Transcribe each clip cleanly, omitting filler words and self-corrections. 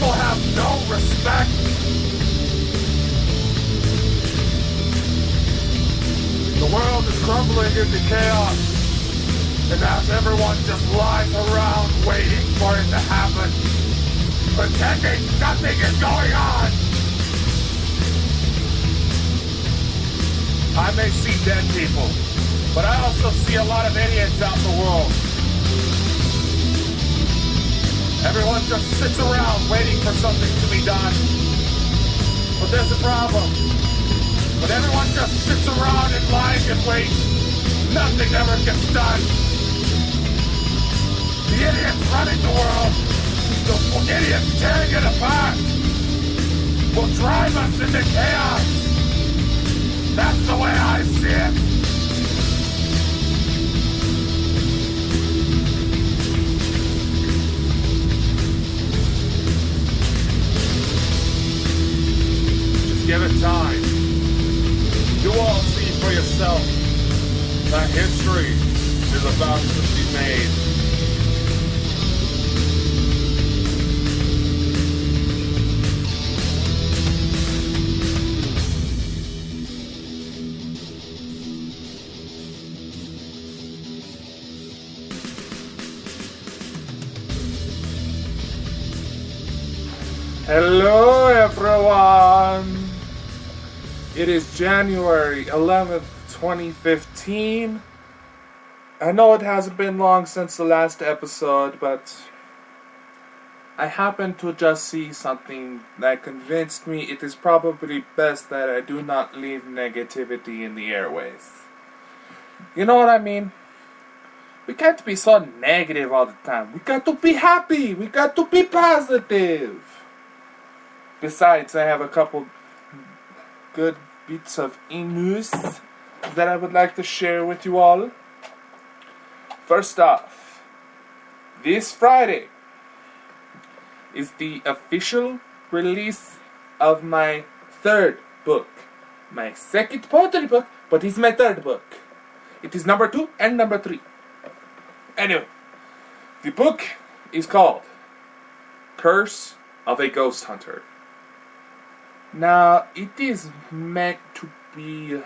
people have no respect. The world is crumbling into chaos, and as everyone just lies around waiting for it to happen, pretending nothing is going on. I may see dead people, but I also see a lot of idiots out in the world. Everyone just sits around waiting for something to be done. But there's a problem. When everyone just sits around and lies and waits, nothing ever gets done. The idiots running the world, the idiots tearing it apart, will drive us into chaos. That's the way I see it. Give it time. You all see for yourself that history is about to be made. Hello, everyone. It is January 11th, 2015. I know it hasn't been long since the last episode, but I happened to just see something that convinced me it is probably best that I do not leave negativity in the airways. You know what I mean? We can't be so negative all the time. We got to be happy. We got to be positive. Besides, I have a couple good bits of news that I would like to share with you all. First off, this Friday is the official release of my third book. My second poetry book, but it's my third book. It is number 2 and number 3. Anyway, the book is called Curse of a Ghost Hunter. Now, it is meant to be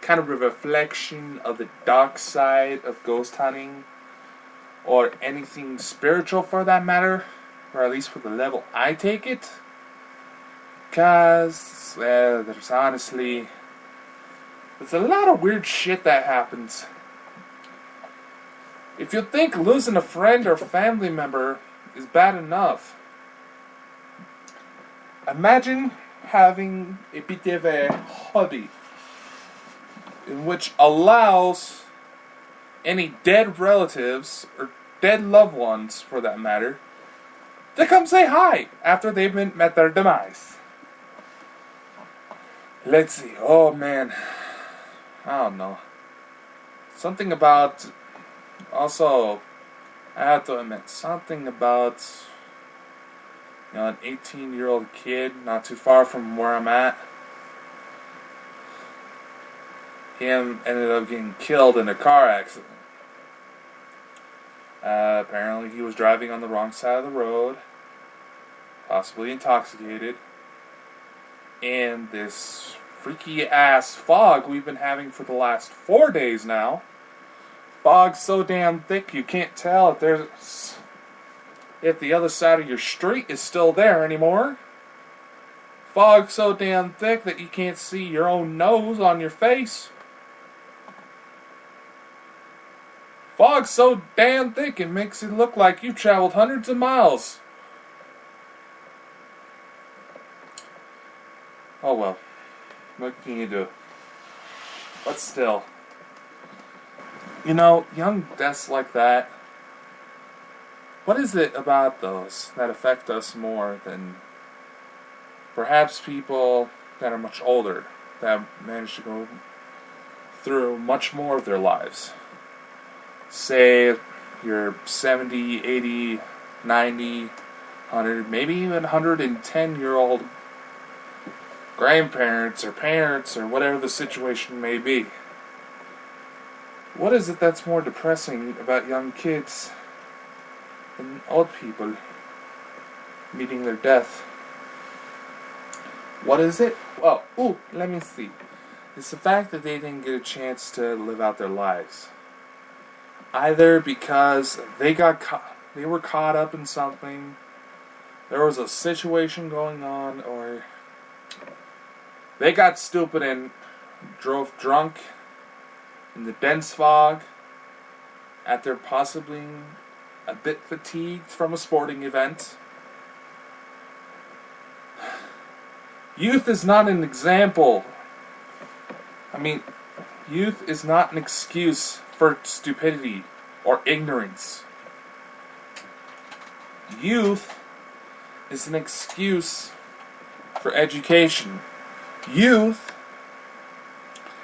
kind of a reflection of the dark side of ghost hunting, or anything spiritual for that matter, or at least for the level I take it. Because, well, there's a lot of weird shit that happens. If you think losing a friend or family member is bad enough, imagine having a bit of a hobby in which allows any dead relatives, or dead loved ones for that matter, to come say hi after they've met their demise. Let's see, oh man, I don't know. Something about, also, I have to admit, something about, you know, an 18-year-old kid not too far from where I'm at. Him ended up getting killed in a car accident. Apparently he was driving on the wrong side of the road, possibly intoxicated, and this freaky ass fog we've been having for the last 4 days now. Fog's so damn thick you can't tell if the other side of your street is still there anymore. Fog so damn thick that you can't see your own nose on your face. Fog so damn thick it makes it look like you traveled hundreds of miles. Oh well, what can you do? But still, you know, young deaths like that, what is it about those that affect us more than perhaps people that are much older, that manage to go through much more of their lives? Say you're 70, 80, 90, 100, maybe even 110-year-old grandparents or parents or whatever the situation may be. What is it that's more depressing about young kids than old people? meeting their death. What is it? Well, let me see. It's the fact that they didn't get a chance to live out their lives. Either because they were caught up in something, there was a situation going on, or they got stupid and drove drunk in the dense fog after possibly a bit fatigued from a sporting event. Youth is not an example. Youth is not an excuse for stupidity or ignorance. Youth is an excuse for education. Youth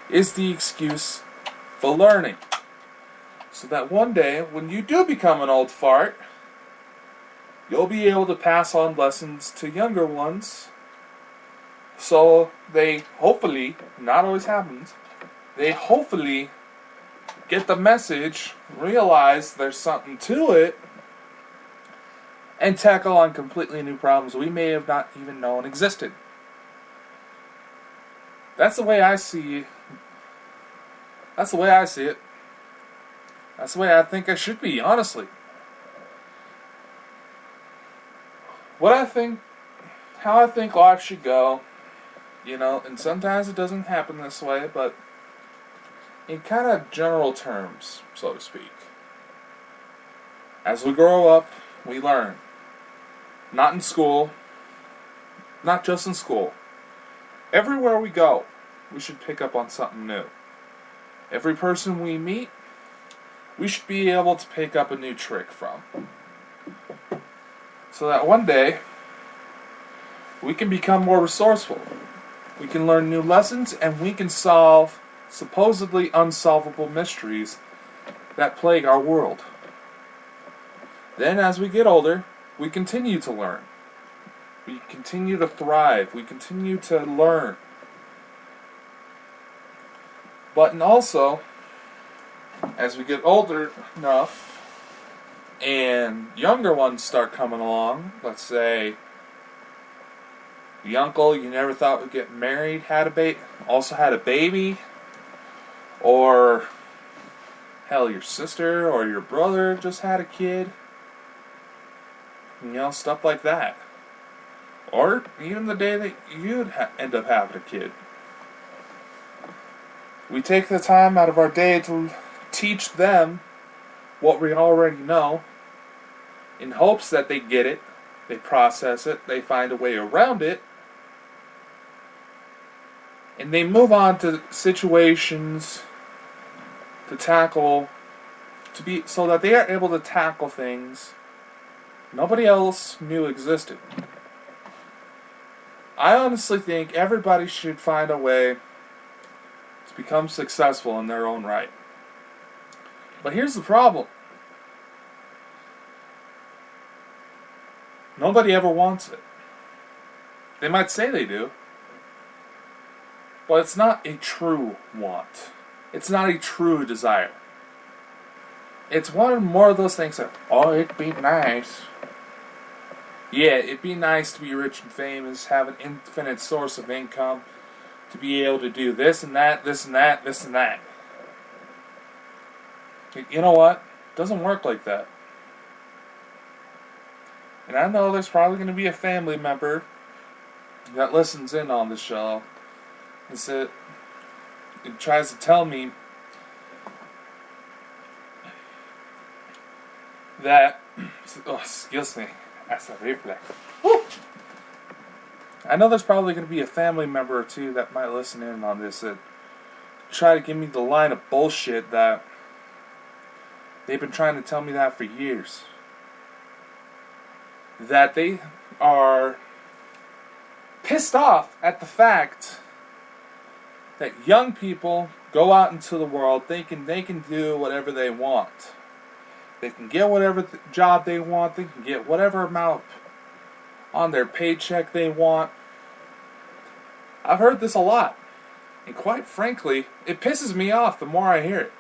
is the excuse for learning. So that one day, when you do become an old fart, you'll be able to pass on lessons to younger ones. So they hopefully, not always happens, they hopefully get the message, realize there's something to it, and tackle on completely new problems we may have not even known existed. That's the way I see it. That's the way I see it. That's the way I think I should be, honestly. How I think life should go, and sometimes it doesn't happen this way, but in kind of general terms, so to speak. As we grow up, we learn. Not in school, not just in school. Everywhere we go, we should pick up on something new. Every person we meet, we should be able to pick up a new trick from. So that one day, we can become more resourceful. We can learn new lessons, and we can solve supposedly unsolvable mysteries that plague our world. Then, as we get older, we continue to learn. We continue to thrive. We continue to learn. But also, as we get older enough, and younger ones start coming along, let's say the uncle you never thought would get married also had a baby, or hell, your sister or your brother just had a kid, stuff like that. Or even the day that you'd end up having a kid. We take the time out of our day to teach them what we already know, in hopes that they get it, they process it, they find a way around it, and they move on to situations to tackle, so that they are able to tackle things nobody else knew existed. I honestly think everybody should find a way to become successful in their own right. But here's the problem. Nobody ever wants it. They might say they do, but it's not a true want. It's not a true desire. It's more of those things that, it'd be nice. Yeah, it'd be nice to be rich and famous, have an infinite source of income, to be able to do this and that, this and that, this and that. You know what? It doesn't work like that. And I know there's probably going to be a family member that listens in on the show and tries to tell me that, excuse me, that's a reflex. Woo! I know there's probably going to be a family member or two that might listen in on this that try to give me the line of bullshit that they've been trying to tell me that for years. That they are pissed off at the fact that young people go out into the world thinking they can do whatever they want. They can get whatever job they want. They can get whatever amount on their paycheck they want. I've heard this a lot. And quite frankly, it pisses me off the more I hear it.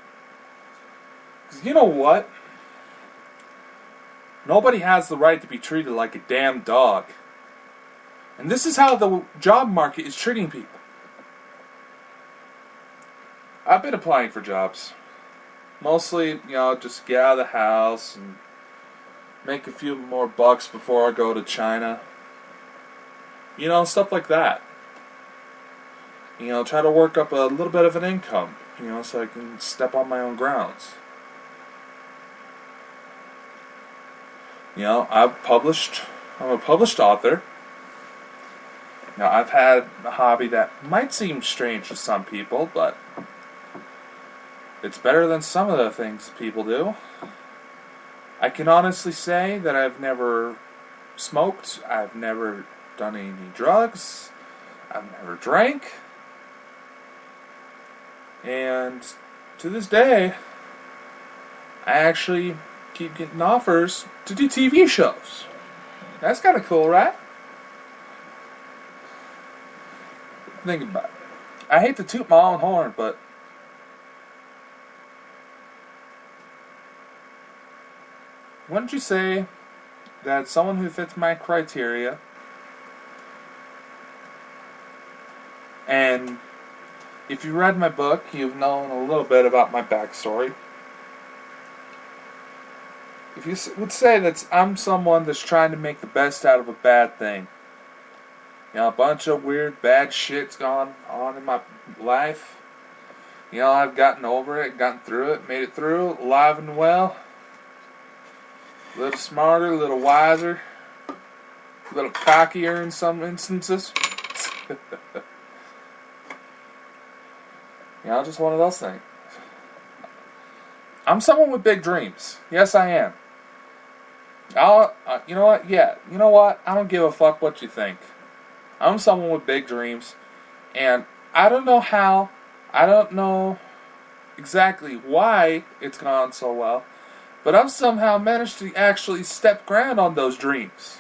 Because you know what? Nobody has the right to be treated like a damn dog. And this is how the job market is treating people. I've been applying for jobs. Mostly, just get out of the house and make a few more bucks before I go to China. Stuff like that. Try to work up a little bit of an income, so I can step on my own grounds. I'm a published author. Now, I've had a hobby that might seem strange to some people, but it's better than some of the things people do. I can honestly say that I've never smoked, I've never done any drugs, I've never drank, and to this day, I actually keep getting offers to do TV shows. That's kind of cool, right? Think about it. I hate to toot my own horn, but wouldn't you say that someone who fits my criteria, and if you read my book, you've known a little bit about my backstory. If you would say that I'm someone that's trying to make the best out of a bad thing, a bunch of weird, bad shit's gone on in my life. I've gotten over it, gotten through it, made it through, alive and well. A little smarter, a little wiser, a little cockier in some instances. Just one of those things. I'm someone with big dreams. Yes, I am. You know what? Yeah, you know what? I don't give a fuck what you think. I'm someone with big dreams, and I don't know how, I don't know exactly why it's gone so well, but I've somehow managed to actually step ground on those dreams.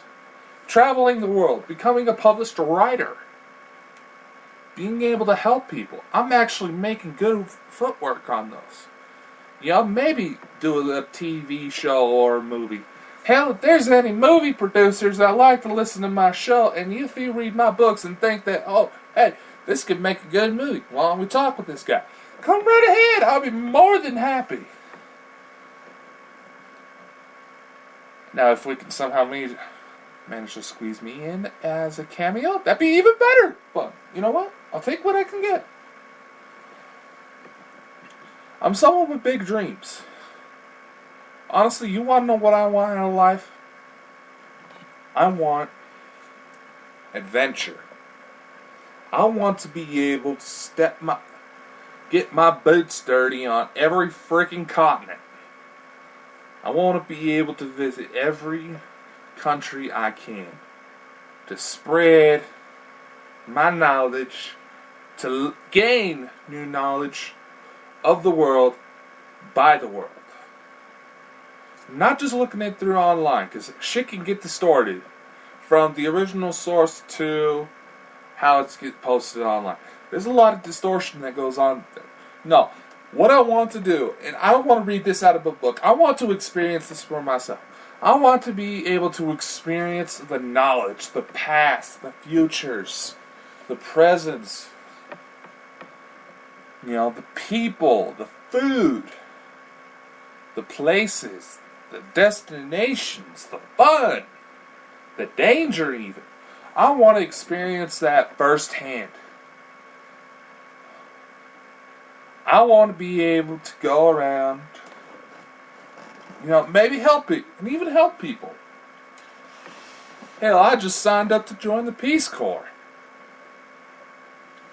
Traveling the world, becoming a published writer, being able to help people. I'm actually making good footwork on those. Maybe do a TV show or a movie. Hell, if there's any movie producers that like to listen to my show, and if you read my books and think that, oh, hey, this could make a good movie, why don't we talk with this guy? Come right ahead, I'll be more than happy. Now, if we can somehow manage to squeeze me in as a cameo, that'd be even better. But, you know what? I'll take what I can get. I'm someone with big dreams. Honestly, you want to know what I want out of life? I want adventure. I want to be able to get my boots dirty on every freaking continent. I want to be able to visit every country I can. To spread my knowledge, to gain new knowledge of the world by the world. Not just looking at it through online, because shit can get distorted from the original source to how it's get posted online. There's a lot of distortion that goes on there. No, what I want to do, and I don't want to read this out of a book, I want to experience this for myself. I want to be able to experience the knowledge, the past, the futures, the presents, the people, the food, the places, the destinations, the fun, the danger even. I want to experience that firsthand. I want to be able to go around, maybe help it, and even help people. Hell, I just signed up to join the Peace Corps.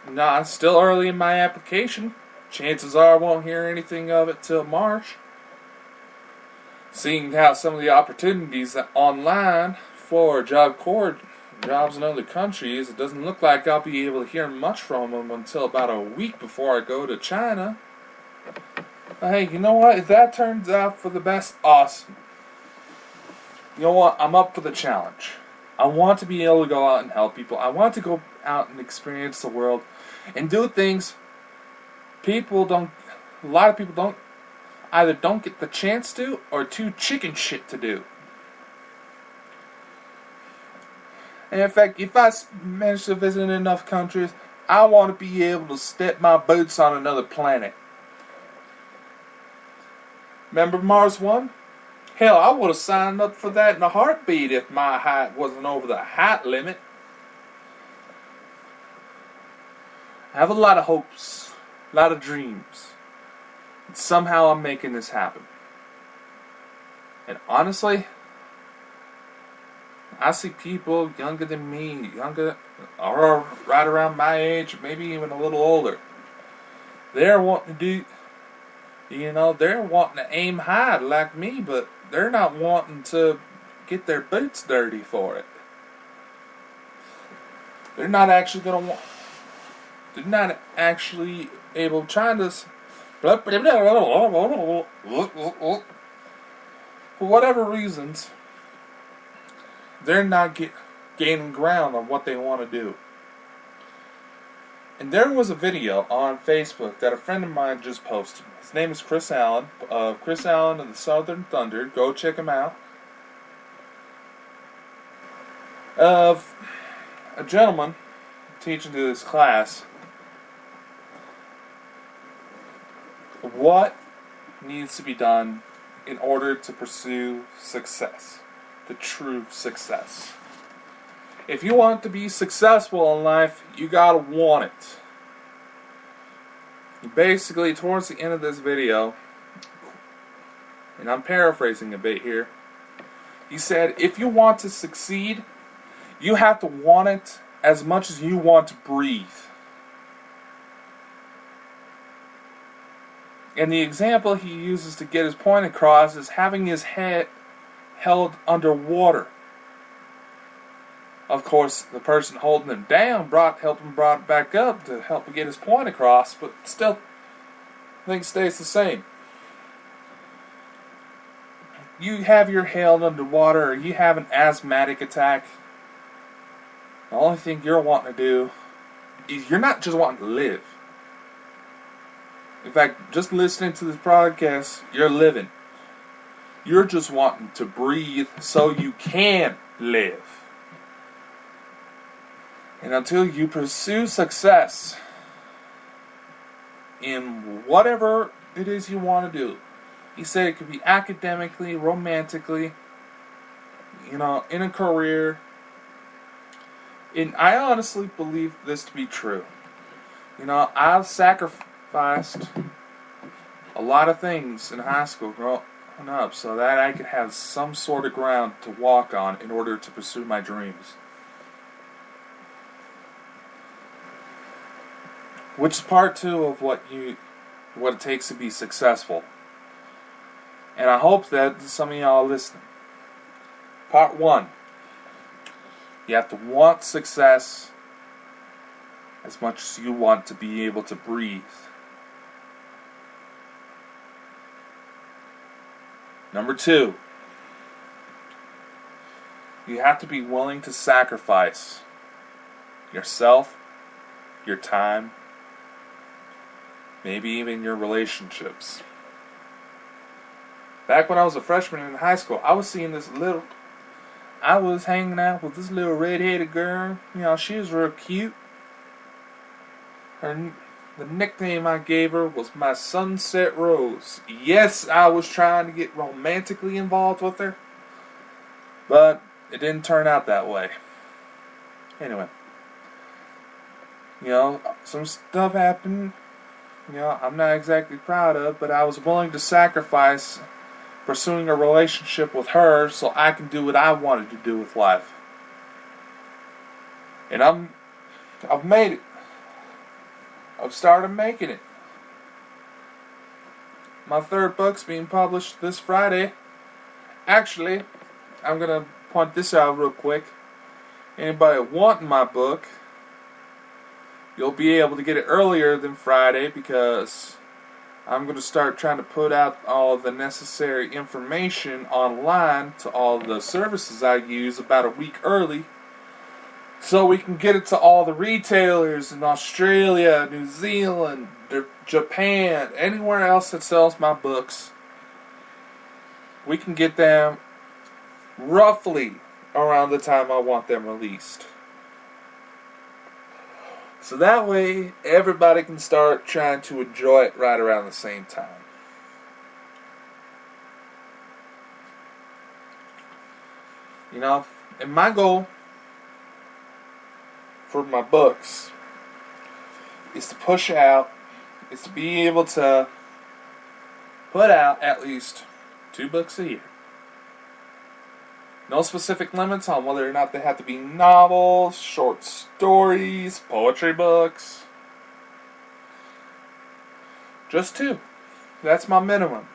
Nah, it's still early in my application. Chances are I won't hear anything of it till March. Seeing how some of the opportunities online for Job Corps jobs in other countries, it doesn't look like I'll be able to hear much from them until about a week before I go to China. But hey, you know what? If that turns out for the best, awesome. You know what? I'm up for the challenge. I want to be able to go out and help people. I want to go out and experience the world and do things a lot of people either don't get the chance to or too chicken shit to do. And in fact, if I manage to visit enough countries, I want to be able to step my boots on another planet. Remember Mars 1? Hell, I would have signed up for that in a heartbeat if my height wasn't over the height limit. I have a lot of hopes, a lot of dreams. And somehow I'm making this happen. And honestly, I see people younger than me, or right around my age, maybe even a little older. They're wanting to they're wanting to aim high like me, but they're not wanting to get their boots dirty for it. They're not actually able trying to. For whatever reasons, they're not gaining ground on what they want to do. And there was a video on Facebook that a friend of mine just posted. His name is Chris Allen, of Chris Allen of the Southern Thunder. Go check him out. Of a gentleman teaching to this class what needs to be done in order to pursue success, the true success. If you want to be successful in life, you gotta want it. Basically, towards the end of this video, and I'm paraphrasing a bit here, he said, if you want to succeed, you have to want it as much as you want to breathe. And the example he uses to get his point across is having his head held underwater. Of course, the person holding him down helped him brought it back up to help him get his point across, but still, I think it stays the same. You have your head held underwater, or you have an asthmatic attack. The only thing you're wanting to do is you're not just wanting to live. In fact, just listening to this podcast, you're living. You're just wanting to breathe so you can live. And until you pursue success in whatever it is you want to do, he said it could be academically, romantically, in a career. And I honestly believe this to be true. I've sacrificed a lot of things in high school growing up so that I could have some sort of ground to walk on in order to pursue my dreams. Which is part 2 of what it takes to be successful. And I hope that some of y'all are listening. Part 1. You have to want success as much as you want to be able to breathe. Number 2. You have to be willing to sacrifice yourself, your time, maybe even your relationships. Back when I was a freshman in high school, I was hanging out with this little red-headed girl. She was real cute. The nickname I gave her was my Sunset Rose. Yes, I was trying to get romantically involved with her, but it didn't turn out that way. Anyway, some stuff happened, I'm not exactly proud of, but I was willing to sacrifice pursuing a relationship with her so I can do what I wanted to do with life. And I've made it. I've started making it. My 3rd book's being published this Friday. Actually, I'm going to point this out real quick. Anybody wanting my book, you'll be able to get it earlier than Friday because I'm going to start trying to put out all the necessary information online to all the services I use about a week early so we can get it to all the retailers in Australia, New Zealand, Japan, anywhere else that sells my books. We can get them roughly around the time I want them released. So that way, everybody can start trying to enjoy it right around the same time. You know, and my goal for my books is to push out, is to be able to put out at least 2 books a year. No specific limits on whether or not they have to be novels, short stories, poetry books. Just 2. That's my minimum.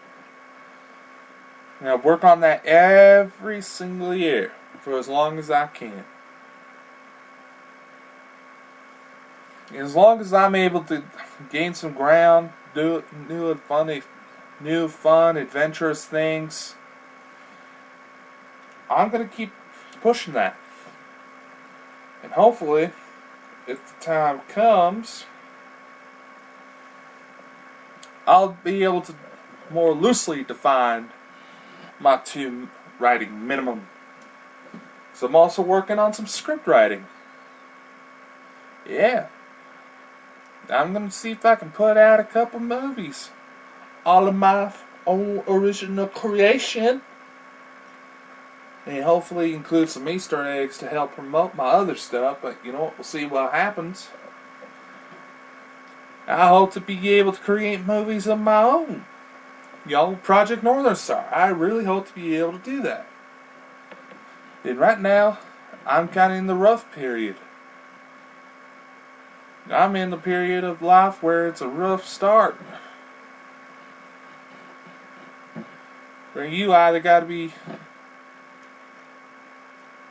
And I work on that every single year for as long as I can. And as long as I'm able to gain some ground, do new, fun, adventurous things, I'm going to keep pushing that. And hopefully, if the time comes, I'll be able to more loosely define my 2 writing minimum. So I'm also working on some script writing. Yeah. I'm going to see if I can put out a couple movies. All of my own original creation. And hopefully include some Easter eggs to help promote my other stuff. But you know what, we'll see what happens. I hope to be able to create movies of my own. Project Northern Star. I really hope to be able to do that. And right now, I'm kind of in the rough period. I'm in the period of life where it's a rough start. Where you either got to be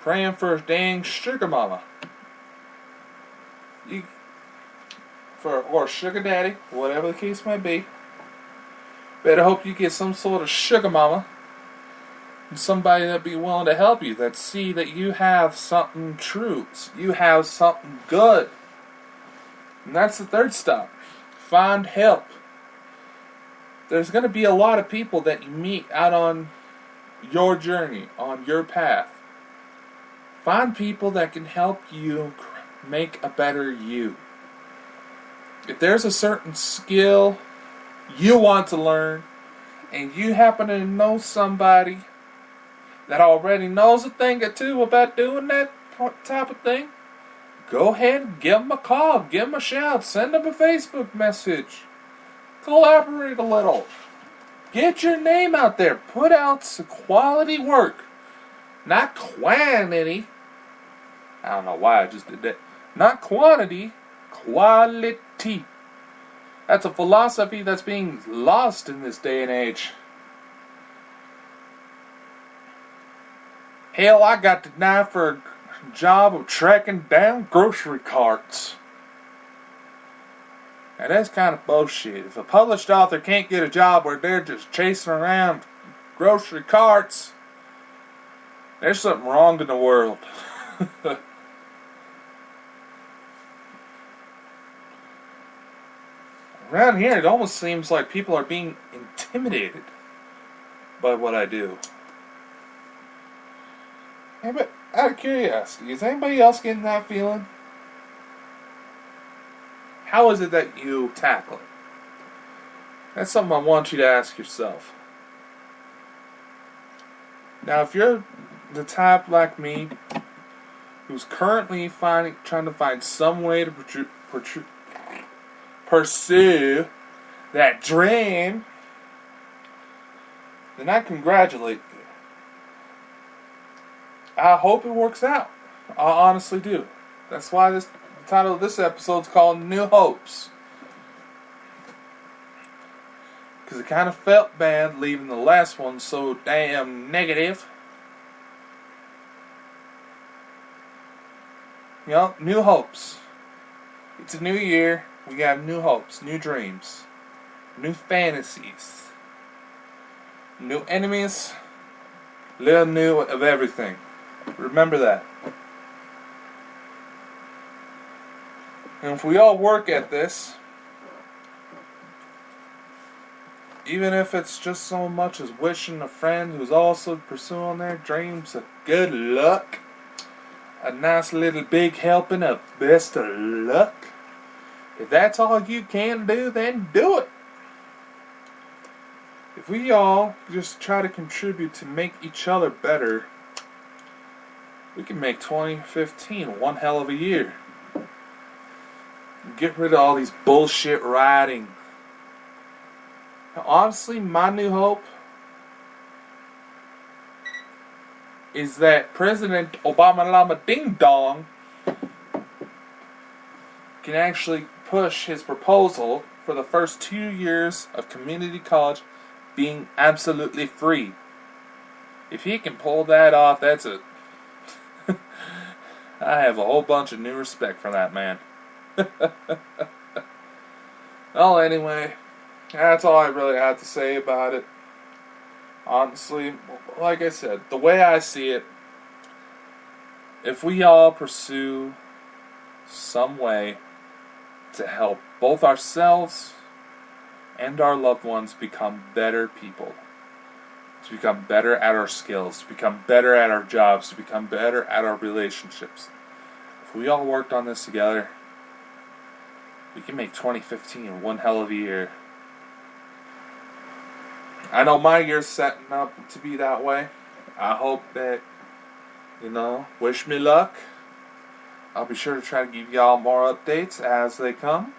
praying for a dang sugar mama. Or sugar daddy, whatever the case may be. Better hope you get some sort of sugar mama. And somebody that be willing to help you. That see that you have something true. You have something good. And that's the 3rd stop. Find help. There's going to be a lot of people that you meet out on your journey, on your path. Find people that can help you make a better you. If there's a certain skill you want to learn, and you happen to know somebody that already knows a thing or 2 about doing that type of thing, go ahead and give them a call, give them a shout, send them a Facebook message. Collaborate a little. Get your name out there. Put out some quality work. Not quantity. I don't know why I just did that. Not quantity, quality. That's a philosophy that's being lost in this day and age. Hell, I got denied for a job of tracking down grocery carts. Now that's kind of bullshit. If a published author can't get a job where they're just chasing around grocery carts, there's something wrong in the world. Around here, it almost seems like people are being intimidated by what I do. Hey, but out of curiosity, is anybody else getting that feeling? How is it that you tackle it? That's something I want you to ask yourself. Now, if you're the type like me who's currently trying to find some way to pursue that dream, then I congratulate you. I hope it works out. I honestly do. That's why the title of this episode is called New Hopes. Because it kind of felt bad leaving the last one so damn negative. You know, new hopes. It's a new year. We got new hopes, new dreams, new fantasies, new enemies, little new of everything. Remember that. And if we all work at this, even if it's just so much as wishing a friend who's also pursuing their dreams a good luck, a nice little big helping of best of luck, If that's all you can do, then do it. If we all just try to contribute to make each other better, we can make 2015 one hell of a year. Get rid of all these bullshit rioting. Honestly, my new hope is that President Obama Lama Ding Dong can actually push his proposal for the first 2 years of community college being absolutely free. If he can pull that off, that's it. I have a whole bunch of new respect for that man. Well, anyway, that's all I really have to say about it. Honestly, like I said, the way I see it, if we all pursue some way to help both ourselves and our loved ones become better people, to become better at our skills, to become better at our jobs, to become better at our relationships, if we all worked on this together, we can make 2015 one hell of a year. I know my year's setting up to be that way. I hope that, wish me luck. I'll be sure to try to give y'all more updates as they come.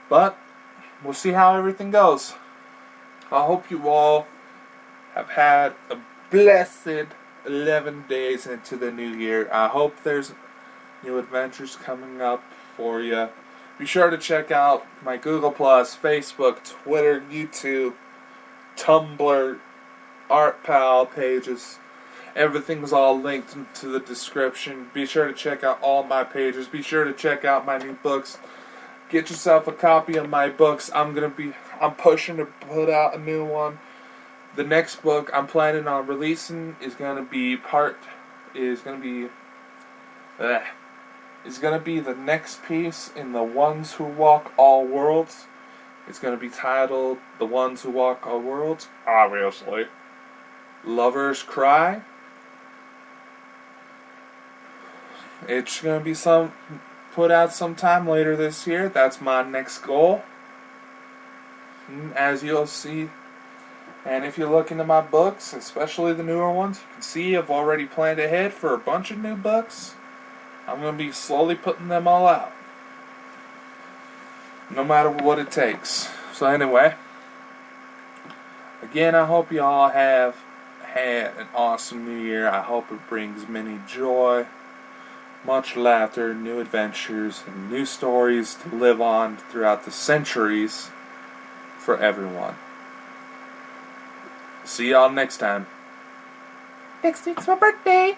But we'll see how everything goes. I hope you all have had a blessed 11 days into the new year. I hope there's new adventures coming up for you. Be sure to check out my Google+, Facebook, Twitter, YouTube, Tumblr, ArtPal pages. Everything's all linked into the description. Be sure to check out all my pages. Be sure to check out my new books. Get yourself a copy of my books. I'm pushing to put out a new one. The next book I'm planning on releasing is gonna be the next piece in The Ones Who Walk All Worlds. It's gonna be titled The Ones Who Walk All Worlds, obviously. Lovers Cry. It's gonna be put out sometime later this year. That's my next goal. As you'll see, and if you look into my books, especially the newer ones, you can see I've already planned ahead for a bunch of new books. I'm going to be slowly putting them all out, no matter what it takes. So anyway, again, I hope you all have had an awesome new year. I hope it brings many joy, much laughter, new adventures, and new stories to live on throughout the centuries for everyone. See y'all next time. Next week's my birthday.